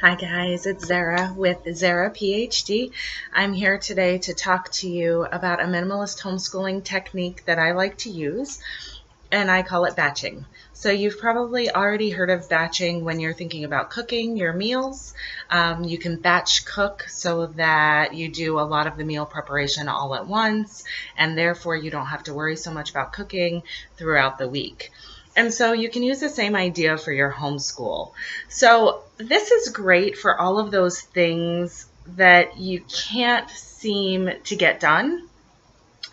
Hi guys, it's Zara with Zara PhD. I'm here today to talk to you about a minimalist homeschooling technique that I like to use, and I call it batching. So you've probably already heard of batching when you're thinking about cooking your meals. You can batch cook so that you do a lot of the meal preparation all at once, and therefore you don't have to worry so much about cooking throughout the week. And so you can use the same idea for your homeschool. So this is great for all of those things that you can't seem to get done.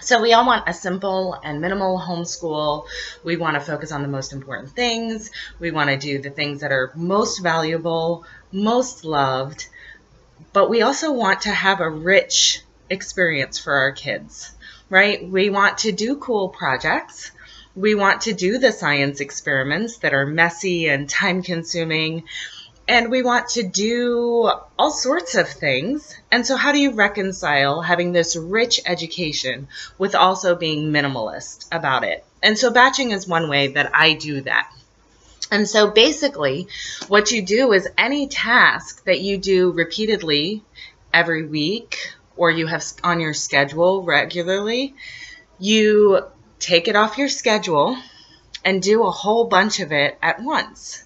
So we all want a simple and minimal homeschool. We want to focus on the most important things. We want to do the things that are most valuable, most loved, but we also want to have a rich experience for our kids, right? We want to do cool projects. We want to do the science experiments that are messy and time-consuming, and we want to do all sorts of things. And so how do you reconcile having this rich education with also being minimalist about it? And so batching is one way that I do that. And so basically what you do is any task that you do repeatedly every week or you have on your schedule regularly, you take it off your schedule and do a whole bunch of it at once,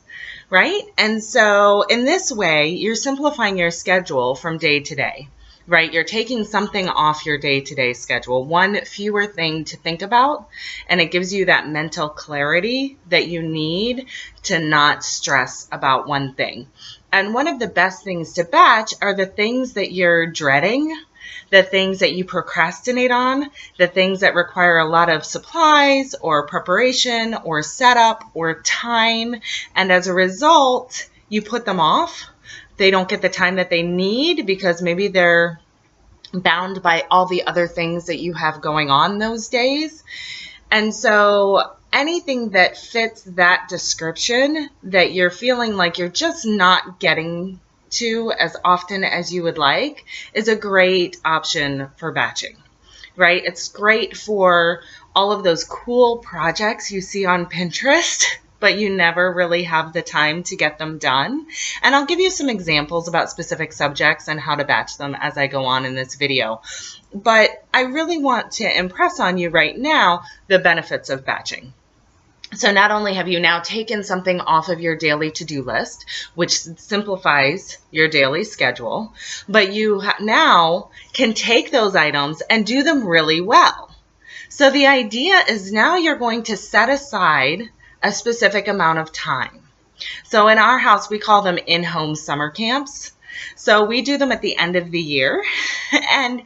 right? And so in this way, you're simplifying your schedule from day to day, right? You're taking something off your day-to-day schedule, one fewer thing to think about, and it gives you that mental clarity that you need to not stress about one thing. And one of the best things to batch are the things that you're dreading, the things that you procrastinate on, the things that require a lot of supplies or preparation or setup or time. And as a result, you put them off. They don't get the time that they need because maybe they're bound by all the other things that you have going on those days. And so anything that fits that description that you're feeling like you're just not getting to as often as you would like is a great option for batching, right? It's great for all of those cool projects you see on Pinterest, but you never really have the time to get them done. And I'll give you some examples about specific subjects and how to batch them as I go on in this video. But I really want to impress on you right now the benefits of batching. So not only have you now taken something off of your daily to-do list, which simplifies your daily schedule, but you now can take those items and do them really well. So the idea is now you're going to set aside a specific amount of time. So in our house, we call them in-home summer camps. So we do them at the end of the year. And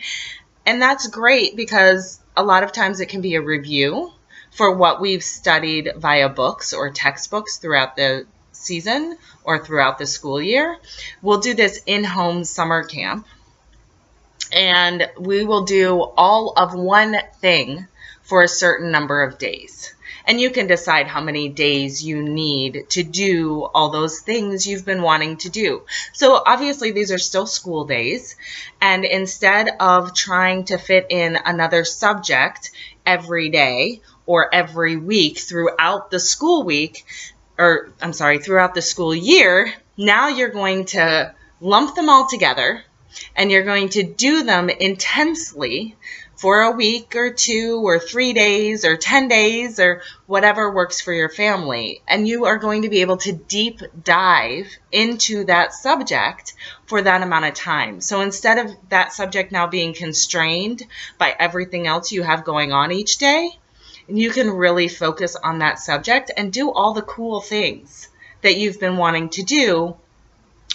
that's great because a lot of times it can be a review for what we've studied via books or textbooks throughout the season or throughout the school year. We'll do this in-home summer camp, and we will do all of one thing for a certain number of days. And you can decide how many days you need to do all those things you've been wanting to do. So obviously these are still school days, and instead of trying to fit in another subject every day or every week throughout the school week, throughout the school year, now you're going to lump them all together and you're going to do them intensely for a week or 2 or 3 days or 10 days or whatever works for your family. And you are going to be able to deep dive into that subject for that amount of time. So instead of that subject now being constrained by everything else you have going on each day, you can really focus on that subject and do all the cool things that you've been wanting to do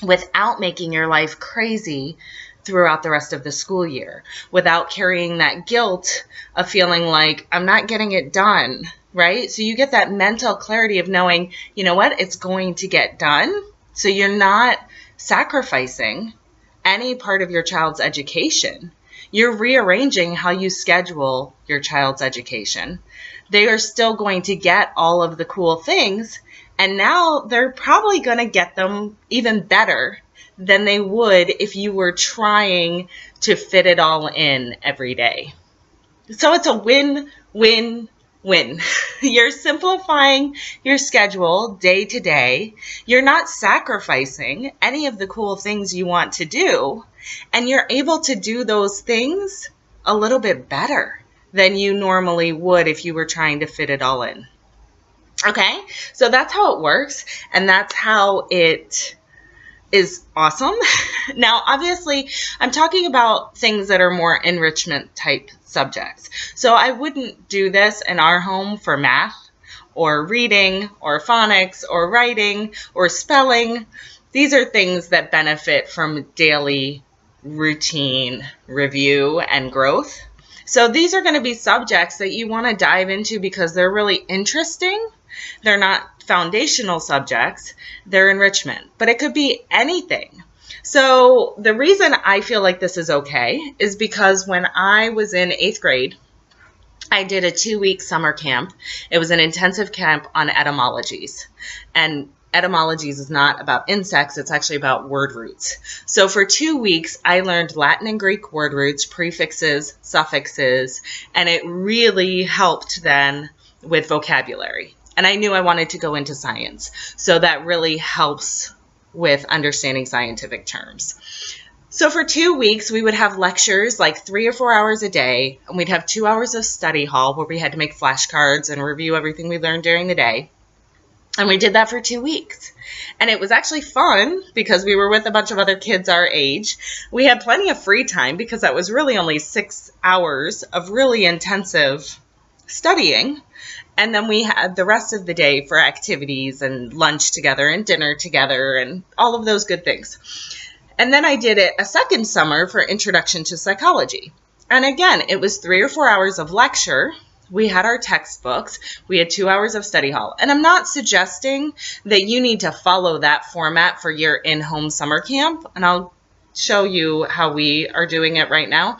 without making your life crazy throughout the rest of the school year, without carrying that guilt of feeling like I'm not getting it done, right? So you get that mental clarity of knowing, you know what, it's going to get done. So you're not sacrificing any part of your child's education. You're rearranging how you schedule your child's education. They are still going to get all of the cool things, and now they're probably going to get them even better than they would if you were trying to fit it all in every day. So it's a win-win win. You're simplifying your schedule day to day. You're not sacrificing any of the cool things you want to do, and you're able to do those things a little bit better than you normally would if you were trying to fit it all in. Okay, so that's how it works, and that's how it is awesome. Now, obviously, I'm talking about things that are more enrichment type subjects. So I wouldn't do this in our home for math or reading or phonics or writing or spelling. These are things that benefit from daily routine review and growth. So these are going to be subjects that you want to dive into because they're really interesting. They're not foundational subjects, they're enrichment, but it could be anything. So the reason I feel like this is okay is because when I was in 8th grade, I did a 2-week summer camp. It was an intensive camp on etymologies. And etymologies is not about insects, it's actually about word roots. So for 2 weeks, I learned Latin and Greek word roots, prefixes, suffixes, and it really helped then with vocabulary. And I knew I wanted to go into science, so that really helps with understanding scientific terms. So for 2 weeks, we would have lectures like 3 or 4 hours a day, and we'd have 2 hours of study hall where we had to make flashcards and review everything we learned during the day. And we did that for 2 weeks. And it was actually fun because we were with a bunch of other kids our age. We had plenty of free time because that was really only 6 hours of really intensive studying. And then we had the rest of the day for activities and lunch together and dinner together and all of those good things. And then I did it a second summer for Introduction to Psychology. And again, it was 3 or 4 hours of lecture. We had our textbooks. We had 2 hours of study hall. And I'm not suggesting that you need to follow that format for your in-home summer camp. And I'll show you how we are doing it right now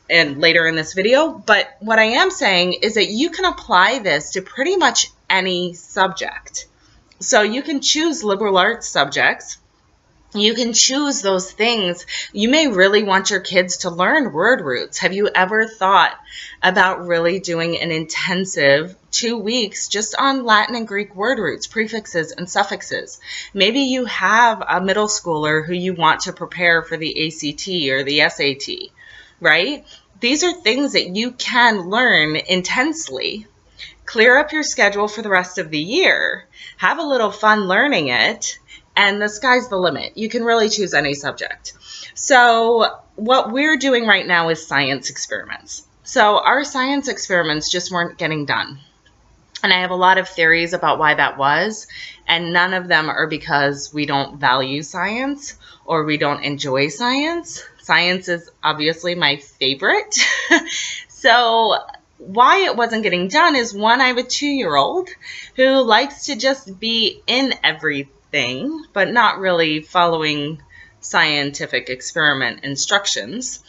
and later in this video. But what I am saying is that you can apply this to pretty much any subject. So you can choose liberal arts subjects. You can choose those things. You may really want your kids to learn word roots. Have you ever thought about really doing an intensive 2 weeks just on Latin and Greek word roots, prefixes, and suffixes? Maybe you have a middle schooler who you want to prepare for the ACT or the SAT, right? These are things that you can learn intensely. Clear up your schedule for the rest of the year. Have a little fun learning it. And the sky's the limit. You can really choose any subject. So what we're doing right now is science experiments. So our science experiments just weren't getting done. And I have a lot of theories about why that was. And none of them are because we don't value science or we don't enjoy science. Science is obviously my favorite. So why it wasn't getting done is, one, I have a 2-year-old who likes to just be in everything, but not really following scientific experiment instructions.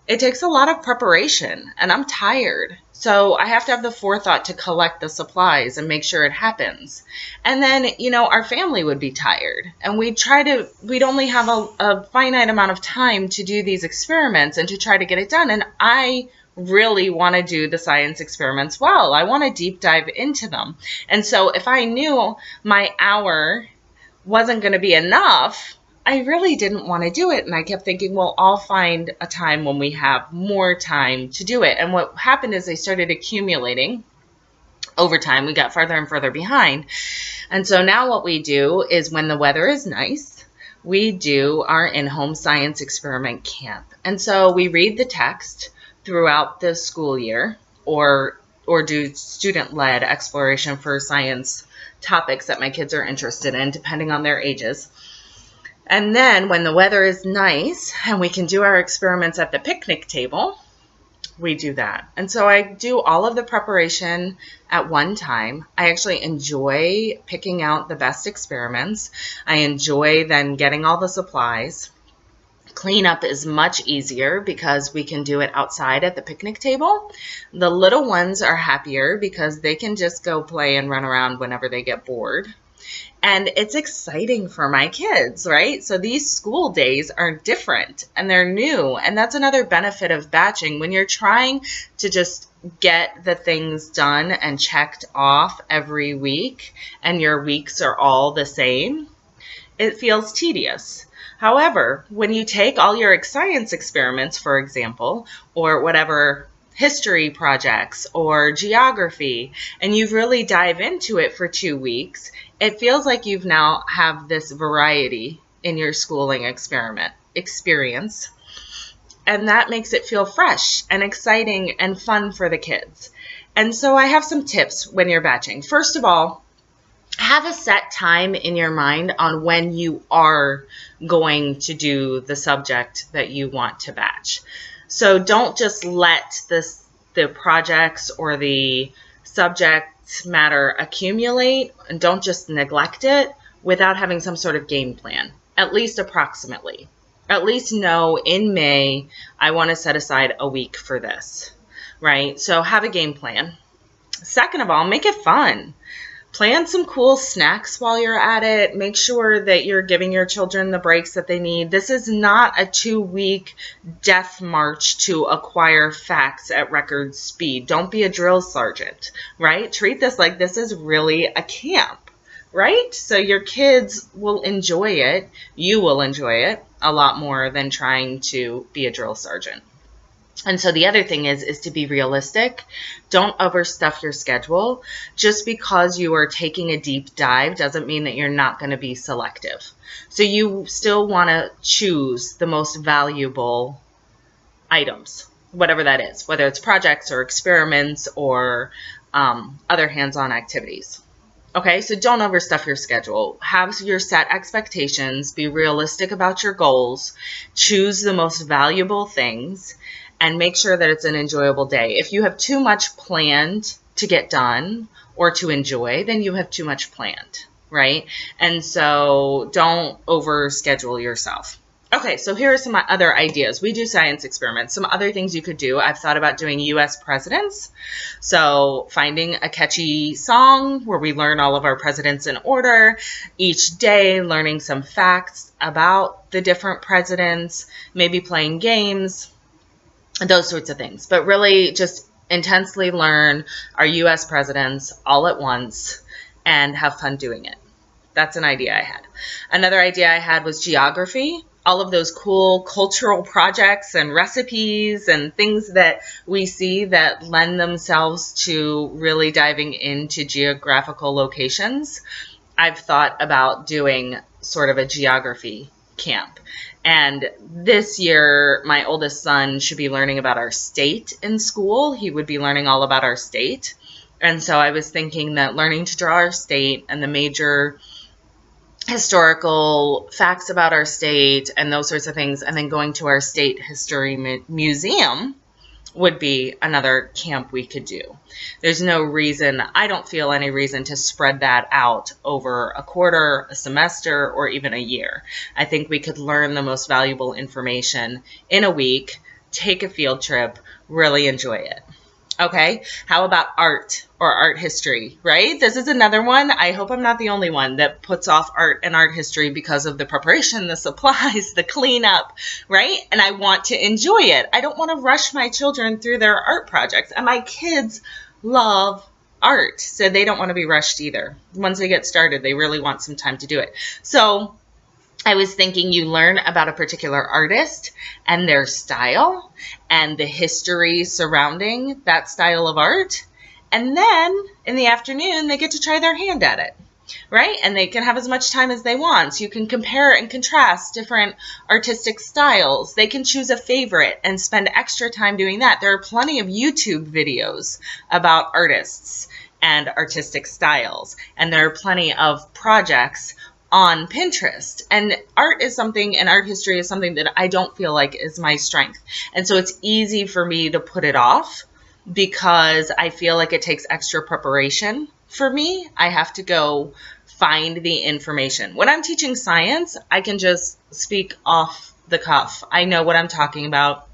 It takes a lot of preparation, and I'm tired. So I have to have the forethought to collect the supplies and make sure it happens. And then, our family would be tired, and we'd only have a finite amount of time to do these experiments and to try to get it done. And I really want to do the science experiments well. I want to deep dive into them. And so if I knew my hour wasn't going to be enough, I really didn't want to do it. And I kept thinking, well, I'll find a time when we have more time to do it. And what happened is they started accumulating over time. We got further and further behind. And so now what we do is, when the weather is nice, we do our in-home science experiment camp. And so we read the text throughout the school year, or do student-led exploration for science topics that my kids are interested in, depending on their ages. And then when the weather is nice and we can do our experiments at the picnic table, we do that. And so I do all of the preparation at one time. I actually enjoy picking out the best experiments. I enjoy then getting all the supplies. Cleanup is much easier because we can do it outside at the picnic table. The little ones are happier because they can just go play and run around whenever they get bored. And it's exciting for my kids, right? So these school days are different and they're new. And that's another benefit of batching. When you're trying to just get the things done and checked off every week and your weeks are all the same, it feels tedious. However, when you take all your science experiments, for example, or whatever history projects or geography, and you really dive into it for 2 weeks, it feels like you've now have this variety in your schooling experience. And that makes it feel fresh and exciting and fun for the kids. And so I have some tips when you're batching. First of all, have a set time in your mind on when you are going to do the subject that you want to batch. So don't just let the projects or the subject matter accumulate, and don't just neglect it without having some sort of game plan, at least approximately. At least know in May, I want to set aside a week for this, right? So have a game plan. Second of all, make it fun. Plan some cool snacks while you're at it. Make sure that you're giving your children the breaks that they need. This is not a 2-week death march to acquire facts at record speed. Don't be a drill sergeant, right? Treat this like this is really a camp, right? So your kids will enjoy it. You will enjoy it a lot more than trying to be a drill sergeant. And so the other thing is to be realistic. Don't overstuff your schedule. Just because you are taking a deep dive doesn't mean that you're not going to be selective. So you still want to choose the most valuable items, whatever that is, whether it's projects or experiments or other hands-on activities. Okay, so don't overstuff your schedule. Have your set expectations. Be realistic about your goals. Choose the most valuable things. And make sure that it's an enjoyable day. If you have too much planned to get done or to enjoy, then you have too much planned, right? And so don't overschedule yourself. Okay, so here are some other ideas. We do science experiments. Some other things you could do. I've thought about doing U.S. presidents. So finding a catchy song where we learn all of our presidents in order. Each day learning some facts about the different presidents. Maybe playing games. Those sorts of things. But really just intensely learn our U.S. presidents all at once and have fun doing it. That's an idea I had. Another idea I had was geography. All of those cool cultural projects and recipes and things that we see that lend themselves to really diving into geographical locations. I've thought about doing sort of a geography camp. And this year, my oldest son should be learning about our state in school. He would be learning all about our state. And so I was thinking that learning to draw our state and the major historical facts about our state and those sorts of things, and then going to our state history museum would be another camp we could do. There's no reason, I don't feel any reason to spread that out over a quarter, a semester, or even a year. I think we could learn the most valuable information in a week, take a field trip, really enjoy it. Okay, how about art or art history, right? This is another one. I hope I'm not the only one that puts off art and art history because of the preparation, the supplies, the cleanup, right? And I want to enjoy it. I don't want to rush my children through their art projects. And my kids love art, so they don't want to be rushed either. Once they get started, they really want some time to do it. So I was thinking you learn about a particular artist and their style and the history surrounding that style of art. And then in the afternoon, they get to try their hand at it, right? And they can have as much time as they want. So you can compare and contrast different artistic styles. They can choose a favorite and spend extra time doing that. There are plenty of YouTube videos about artists and artistic styles. And there are plenty of projects on Pinterest. And art is something, and art history is something that I don't feel like is my strength. And so it's easy for me to put it off because I feel like it takes extra preparation for me. I have to go find the information. When I'm teaching science, I can just speak off the cuff. I know what I'm talking about.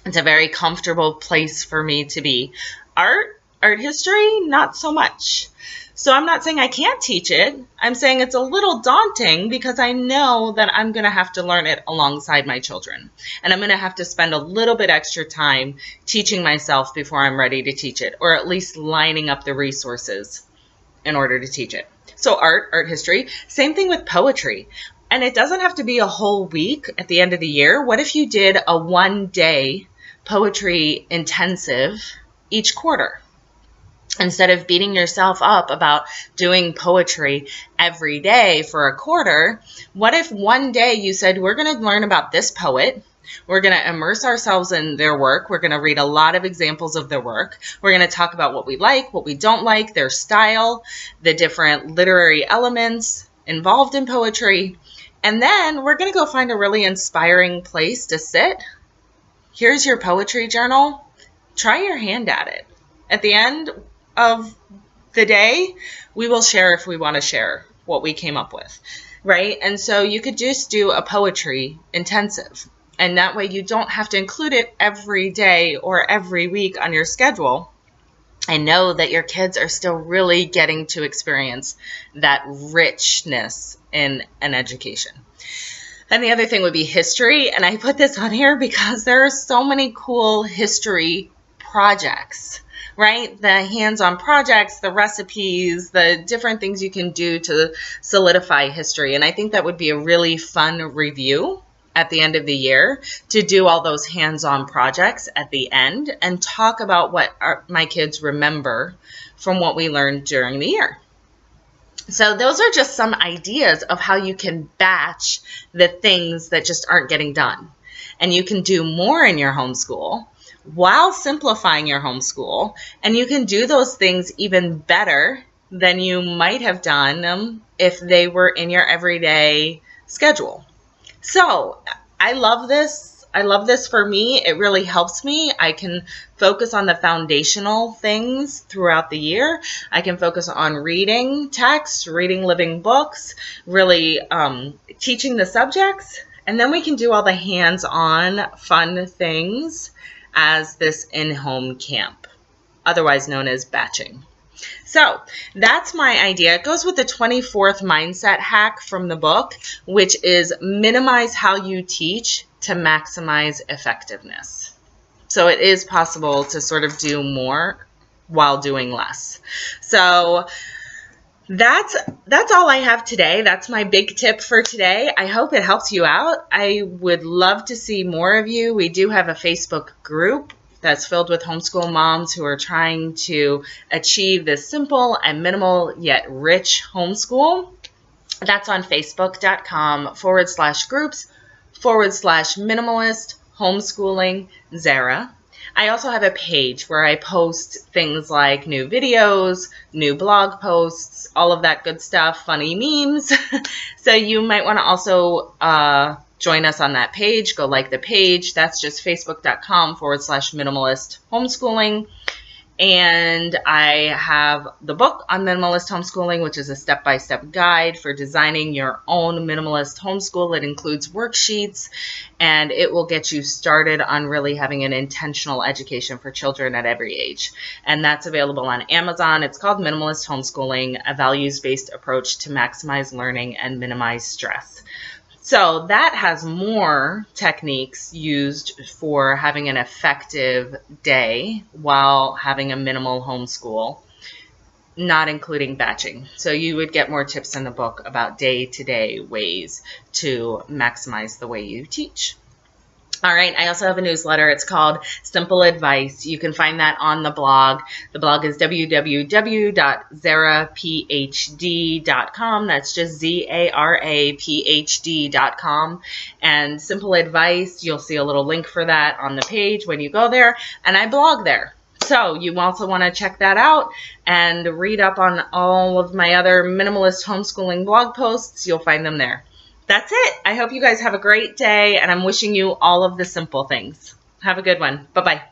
It's a very comfortable place for me to be. Art, Art history, not so much. So I'm not saying I can't teach it. I'm saying it's a little daunting because I know that I'm going to have to learn it alongside my children. And I'm going to have to spend a little bit extra time teaching myself before I'm ready to teach it, or at least lining up the resources in order to teach it. So art history, same thing with poetry. And it doesn't have to be a whole week at the end of the year. What if you did a 1-day poetry intensive each quarter? Instead of beating yourself up about doing poetry every day for a quarter, what if one day you said, we're going to learn about this poet. We're going to immerse ourselves in their work. We're going to read a lot of examples of their work. We're going to talk about what we like, what we don't like, their style, the different literary elements involved in poetry. And then we're going to go find a really inspiring place to sit. Here's your poetry journal. Try your hand at it. At the end of the day, we will share if we want to share what we came up with, right? And so you could just do a poetry intensive, and that way you don't have to include it every day or every week on your schedule. I know that your kids are still really getting to experience that richness in an education. And the other thing would be history, and I put this on here because there are so many cool history projects, right? The hands-on projects, the recipes, the different things you can do to solidify history. And I think that would be a really fun review at the end of the year to do all those hands-on projects at the end and talk about what my kids remember from what we learned during the year. So those are just some ideas of how you can batch the things that just aren't getting done. And you can do more in your homeschool while simplifying your homeschool, and you can do those things even better than you might have done them if they were in your everyday schedule. So I love this. I love this for me. It really helps me. I can focus on the foundational things throughout the year. I can focus on reading text, reading living books, really teaching the subjects, and then we can do all the hands-on fun things as this in-home camp, otherwise known as batching. So that's my idea. It goes with the 24th mindset hack from the book, which is minimize how you teach to maximize effectiveness. So it is possible to sort of do more while doing less. So that's all I have today. That's my big tip for today. I hope it helps you out. I would love to see more of you. We do have a Facebook group that's filled with homeschool moms who are trying to achieve this simple and minimal yet rich homeschool. That's on facebook.com/groups/minimalist homeschooling Zara. I also have a page where I post things like new videos, new blog posts, all of that good stuff, funny memes. So you might want to also join us on that page. Go like the page. That's just facebook.com/minimalist homeschooling. And I have the book on minimalist homeschooling, which is a step-by-step guide for designing your own minimalist homeschool. It includes worksheets, and it will get you started on really having an intentional education for children at every age. And that's available on Amazon. It's called Minimalist Homeschooling, a values-based approach to maximize learning and minimize stress. So that has more techniques used for having an effective day while having a minimal homeschool, not including batching. So you would get more tips in the book about day-to-day ways to maximize the way you teach. All right, I also have a newsletter. It's called Simple Advice. You can find that on the blog. The blog is www.zaraphd.com. That's just ZARAPHD.com. And Simple Advice, you'll see a little link for that on the page when you go there. And I blog there. So you also want to check that out and read up on all of my other minimalist homeschooling blog posts. You'll find them there. That's it. I hope you guys have a great day, and I'm wishing you all of the simple things. Have a good one. Bye-bye.